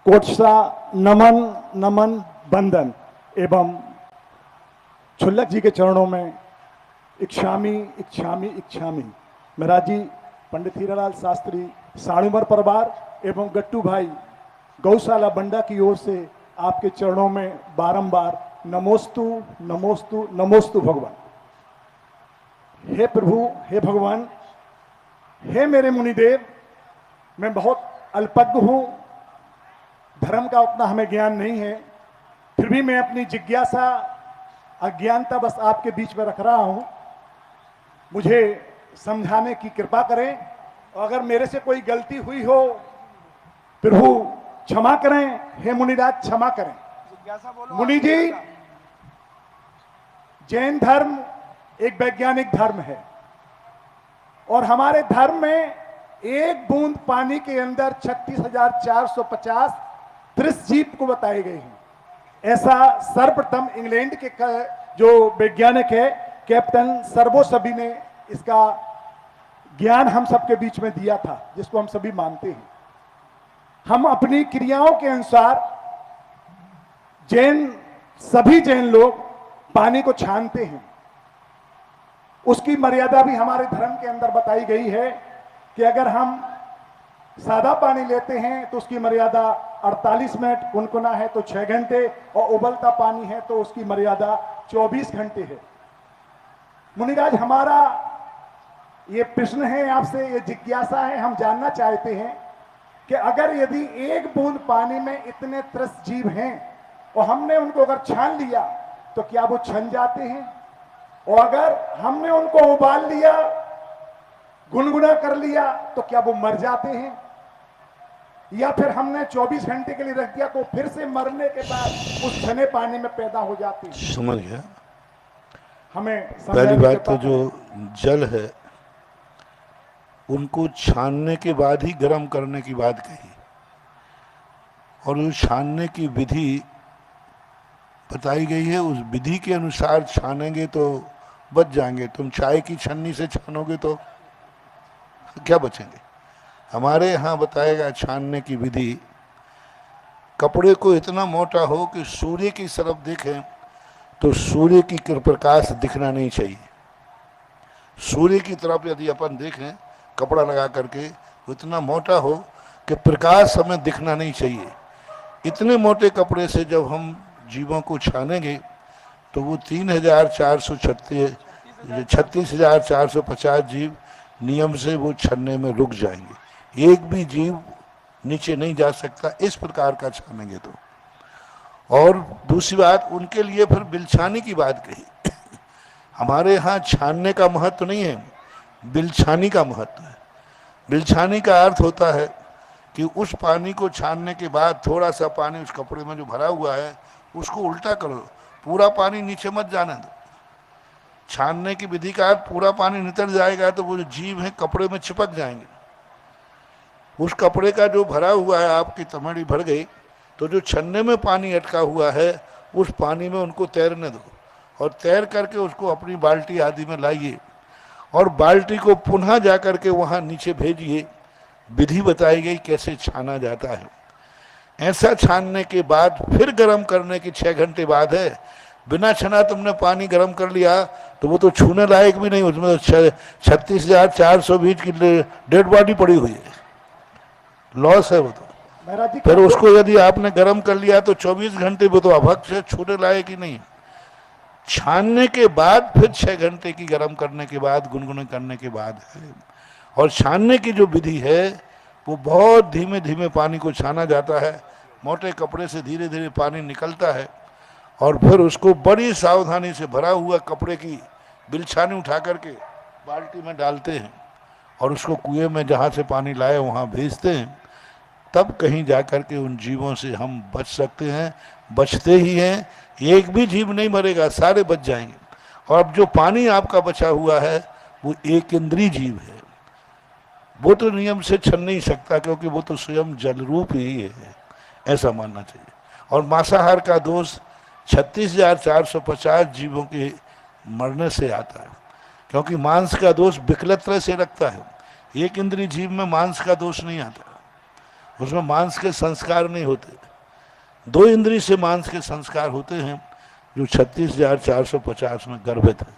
कोटसा नमन नमन बंदन एवं छुल्लक जी के चरणों में इच्छामी इच्छामी इच्छामी। महाराज जी पंडित हीरालाल शास्त्री साणुमर परिवार एवं गट्टू भाई गौशाला बंडा की ओर से आपके चरणों में बारंबार नमोस्तु नमोस्तु नमोस्तु भगवान। हे प्रभु, हे भगवान, हे मेरे मुनिदेव, मैं बहुत अल्पज्ञ हूं, धर्म का उतना हमें ज्ञान नहीं है, फिर भी मैं अपनी जिज्ञासा अज्ञानता बस आपके बीच में रख रहा हूं। मुझे समझाने की कृपा करें और अगर मेरे से कोई गलती हुई हो प्रभु क्षमा करें। हे मुनिराज क्षमा करें। मुनि जी, जैन धर्म एक वैज्ञानिक धर्म है और हमारे धर्म में एक बूंद पानी के अंदर 36,450 त्रिशजीव को बताए गए हैं। ऐसा सर्वप्रथम इंग्लैंड के जो वैज्ञानिक है कैप्टन सर्वोसबी ने इसका ज्ञान हम सबके बीच में दिया था, जिसको हम सभी मानते हैं। हम अपनी क्रियाओं के अनुसार सभी जैन लोग पानी को छानते हैं। उसकी मर्यादा भी हमारे धर्म के अंदर बताई गई है कि अगर हम सादा पानी लेते हैं तो उसकी मर्यादा 48 मिनट, गुनगुना है तो 6 घंटे और उबलता पानी है तो उसकी मर्यादा 24 घंटे है। मुनिराज, हमारा ये प्रश्न है आपसे, ये जिज्ञासा है, हम जानना चाहते हैं कि अगर यदि एक बूंद पानी में इतने त्रिशजीव हैं और हमने उनको अगर छान लिया तो क्या वो छन जाते हैं? और अगर हमने उनको उबाल लिया, गुनगुना कर लिया तो क्या वो मर जाते हैं? या फिर हमने 24 घंटे के लिए रख दिया तो फिर से मरने के बाद उस छने पानी में पैदा हो जाते हैं? समझ गया। हमें पहली बात तो जो जल है उनको छानने के बाद ही गर्म करने की बात कही और उस छानने की विधि बताई गई है। उस विधि के अनुसार छानेंगे तो बच जाएंगे। तुम चाय की छन्नी से छानोगे तो क्या बचेंगे? हमारे यहाँ बताएगा छानने की विधि, कपड़े को इतना मोटा हो कि सूर्य की तरफ देखें तो सूर्य की प्रकाश दिखना नहीं चाहिए। सूर्य की तरफ यदि अपन देखें कपड़ा लगा करके तो इतना मोटा हो कि प्रकाश हमें दिखना नहीं चाहिए। इतने मोटे कपड़े से जब हम जीवों को छानेंगे तो वो 36,450 जीव नियम से वो छनने में रुक जाएंगे। एक भी जीव नीचे नहीं जा सकता इस प्रकार का छानेंगे तो। और दूसरी बात, उनके लिए फिर बिलछानी की बात कही। हमारे यहाँ छानने का महत्व नहीं है, बिलछानी का महत्व है। बिलछानी का अर्थ होता है कि उस पानी को छानने के बाद थोड़ा सा पानी उस कपड़े में जो भरा हुआ है उसको उल्टा करो, पूरा पानी नीचे मत जाने दो। छानने की विधि का अर्थ पूरा पानी नितर जाएगा तो वो जो जीव हैं कपड़े में चिपक जाएंगे। उस कपड़े का जो भरा हुआ है, आपकी तमड़ी भर गई तो जो छन्ने में पानी अटका हुआ है उस पानी में उनको तैरने दो और तैर करके उसको अपनी बाल्टी आदि में लाइए और बाल्टी को पुनः जा करके वहाँ नीचे भेजिए। विधि बताई गई कैसे छाना जाता है। ऐसा छानने के बाद फिर गर्म करने के 6 घंटे बाद है। बिना छना तुमने पानी गर्म कर लिया तो वो तो छूने लायक भी नहीं, उसमें 36,420 की डेड बॉडी पड़ी हुई है, लॉस है वो तो। फिर उसको यदि आपने गर्म कर लिया तो 24 घंटे वो तो अभक्ष है, छूने लायक ही नहीं। छानने के बाद फिर 6 घंटे की गर्म करने के बाद, गुनगुने करने के बाद है। और छानने की जो विधि है वो बहुत धीमे धीमे पानी को छाना जाता है। मोटे कपड़े से धीरे धीरे पानी निकलता है और फिर उसको बड़ी सावधानी से भरा हुआ कपड़े की बिलछानी उठा करके बाल्टी में डालते हैं और उसको कुएं में जहाँ से पानी लाए वहाँ भेजते हैं। तब कहीं जा कर के उन जीवों से हम बच सकते हैं, बचते ही हैं। एक भी जीव नहीं मरेगा, सारे बच जाएंगे। और अब जो पानी आपका बचा हुआ है वो एक इंद्रिय जीव है, वो तो नियम से छन नहीं सकता क्योंकि वो तो स्वयं जल रूप ही है, ऐसा मानना चाहिए। और मांसाहार का दोष 36,450 जीवों के मरने से आता है क्योंकि मांस का दोष विकलता से लगता है। एक इंद्रिय जीव में मांस का दोष नहीं आता। उसमें मांस के संस्कार नहीं होते। 2 इंद्री से मांस के संस्कार होते हैं जो 36,450 में गर्भित है।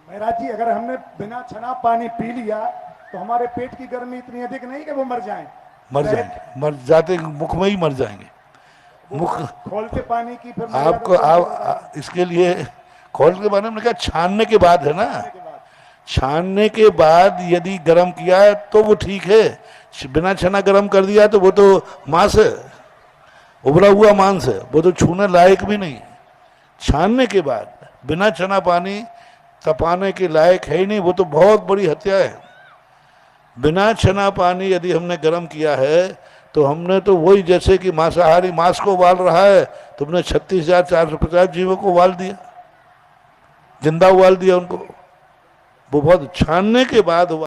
महाराज जी, अगर हमने बिना छना पानी पी लिया तो हमारे पेट की गर्मी इतनी अधिक नहीं कि वो मर जाएं। मर जाएंगे, मर जाते मुख में ही मर जाएंगे। मुख खोलते पानी की फिर आपको आप इसके लिए खोल के बारे में क्या, छानने के बाद है ना, छानने के बाद यदि गर्म किया है तो वो ठीक है, बिना छना गर्म कर दिया तो वो तो मांस है, उबला हुआ मांस है, वो तो छूने लायक भी नहीं। छानने के बाद बिना छना पानी तपाने के लायक है ही नहीं, वो तो बहुत बड़ी हत्या है। बिना छना पानी यदि हमने गर्म किया है तो हमने तो वही, जैसे कि मांसाहारी मांस को उबाल रहा है, तुमने 36,450 जीवों को उबाल दिया, जिंदा उबाल दिया उनको। वो बहुत छानने के बाद